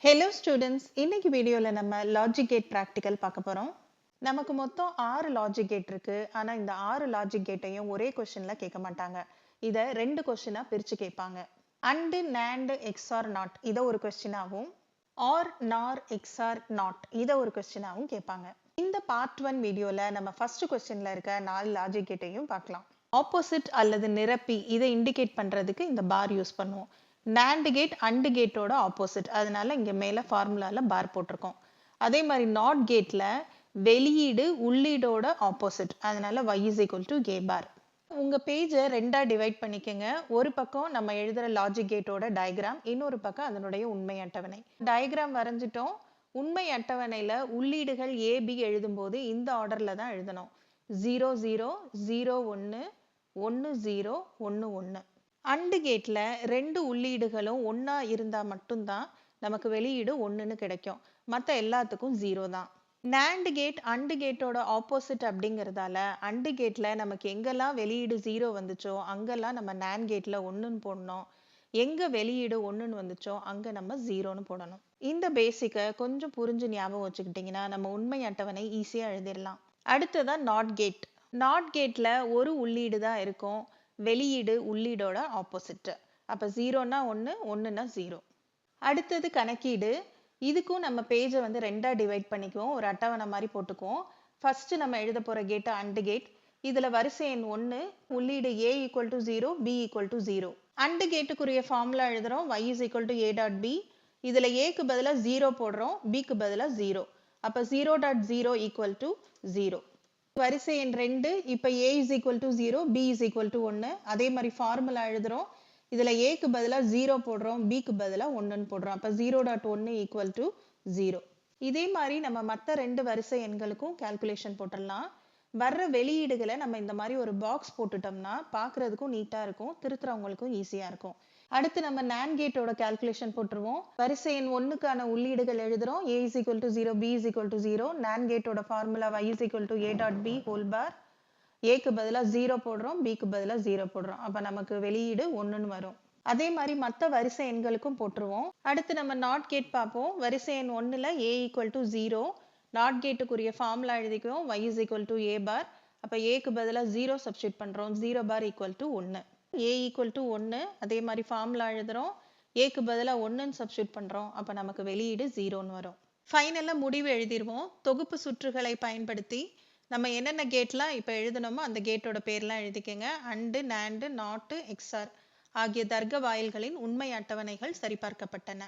Hello students, இன்னைக்கு வீடியோல நம்ம லாஜிக் கேட் பிராக்டிகல் பார்க்க போறோம். நமக்கு மொத்தம் 6 லாஜிக் கேட் இருக்கு. ஆனா இந்த 6 லாஜிக் கேட்டையும் ஒரே क्वेश्चनல கேட்க மாட்டாங்க. இத ரெண்டு क्वेश्चனா பிரிச்சு கேட்பாங்க. AND NAND XOR NOT இத ஒரு क्वेश्चனாவும் OR NOR XOR NOT இத ஒரு क्वेश्चனாவும் கேட்பாங்க. இந்த பார்ட் 1 வீடியோல நம்ம ஃபர்ஸ்ட் क्वेश्चनல இருக்க 4 லாஜிக் கேட்டையும் பார்க்கலாம். ஆப்போசிட் அல்லது நிரப்பி இதை இண்டிகேட் பண்றதுக்கு இந்த பார் யூஸ் பண்ணுவோம். NAND கேட் AND கேட்டோட ஆப்போசிட், அதனால இங்க மேல ஃபார்முலால பார் போட்டிருக்கோம். அதே மாதிரி நாட் கேட்ல வெளியீடு உள்ளீடோட ஆப்போசிட், அதனால y is equal to a bar. உங்க பேஜை ரெண்டா டிவைட் பண்ணிக்கங்க. ஒரு பக்கம் நம்ம எழுதுற லாஜிக் கேட்டோட டயக்ராம், இன்னொரு பக்கம் அதனுடைய உண்மை அட்டவணை. டயக்ராம் வரைஞ்சிட்டோம். உண்மை அட்டவணையில உள்ளீடுகள் A B எழுதும்போது இந்த ஆர்டர்ல தான் எழுதணும். 0 0 0 1 1 0 1 1. AND கேட்ல ரெண்டு உள்ளீடுகளும் ஒண்ணா இருந்தா மட்டும்தான் நமக்கு வெளியீடு 1ன்னு கிடைக்கும். மத்த எல்லாத்துக்கும் 0 தான். NAND கேட் AND கேட்டோட ஆப்போசிட் அப்படிங்கறதால AND கேட்ல நமக்கு எங்கெல்லாம் வெளியீடு 0 வந்துச்சோ அங்கெல்லாம் நம்ம NAND கேட்ல 1ன்னு போடணும். எங்க வெளியீடு 1ன்னு வந்துச்சோ அங்க நம்ம 0ன்னு போடணும். இந்த பேசிக்க கொஞ்சம் புரிஞ்சு ஞாபகம் வச்சுக்கிட்டீங்கன்னா நம்ம உண்மை அட்டவணை ஈஸியா எழுதிடலாம். அடுத்ததான் நாட் கேட். நாட் கேட்ல ஒரு உள்ளீடு தான் இருக்கும். வெளியீடு உள்ளீடோட ஆப்போசிட். அப்ப 0னா 1, 1னா 0. அடுத்தது கணக்கீடு. இதுக்கும் நம்ம பேஜை வந்து ரெண்டா டிவைட் பண்ணிக்குவோம். ஒரு அட்டவணை மாதிரி போட்டுக்குவோம். ஃபர்ஸ்ட் நம்ம எழுத போற கேட் AND கேட். இதுல வரிசை எண் 1, உள்ளீடு A equal to 0, B equal to 0. AND கேட்டுக்குரிய formula எழுதுறோம். y is equal to a dot b. இதுல A க்கு பதிலா 0 போடுறோம், B க்கு பதிலா 0. அப்ப 0.0 equal to 0. வரிசை எண் 2, இப்ப A is equal to 0, B is equal to 1. அதே மாதிரி ஃபார்முலா எழுதுறோம். இதுல A க்கு பதிலா 0 போடுறோம், B க்கு பதிலா 1ன்னு போடுறோம். அப்ப 0.1 equal to 0. இதே மாதிரி நம்ம மத்த ரெண்டு வரிசை எண்களுக்கும் கால்குலேஷன் போட்டுடலாம். வர்ற வெளியீடுகளை நம்ம இந்த மாதிரி ஒரு பாக்ஸ் போட்டுட்டோம்னா பார்க்கிறதுக்கும் நீட்டா இருக்கும், திருத்துறவங்களுக்கும் ஈஸியா இருக்கும். அடுத்து நம்ம NAND கேட்டோட கால்குலேஷன் போட்டுருவோம். வரிசை எண் 1க்கான உள்ளீடுகள் எழுதுறோம். A is equal to 0, B is equal to 0. NAND கேட்டோட formula y is equal to a dot b whole bar. A க்கு பதிலா 0 போடுறோம், B க்கு பதிலா 0 போடுறோம். அப்ப நமக்கு வெளியீடு 1ன்னு வரும். அதே மாதிரி மத்த வரிசை எண்களுக்கும் போட்டுருவோம். அடுத்து நம்ம நாட் கேட் பார்ப்போம். வரிசை எண் 1ல A equal to 0. நாட் கேட்டுக்குரிய ஃபார்முலா எழுதிக்குவோம். y is equal to a bar. அப்ப A க்கு பதிலா 0 சப்ஸ்டிட் பண்றோம். 0 bar equal to 1. A equal to 1. அதே மாதிரி ஃபார்முலா எழுதுறோம். A க்கு பதிலா 1ன்னு சப்ஸ்டிட் பண்றோம். அப்ப நமக்கு வெளியீடு 0ன்னு வரும். ஃபைனலா முடிவு எழுதிருவோம். தொகுப்பு சுற்றுகளை பயன்படுத்தி நம்ம என்னென்ன கேட்லாம் இப்ப எழுதணுமோ அந்த கேட்டோட பேர்லாம் எழுதிக்கங்க. AND, NAND, NOT, XOR ஆகிய தர்க்க வாயில்களின் உண்மை அட்டவணைகள் சரிபார்க்கப்பட்டன.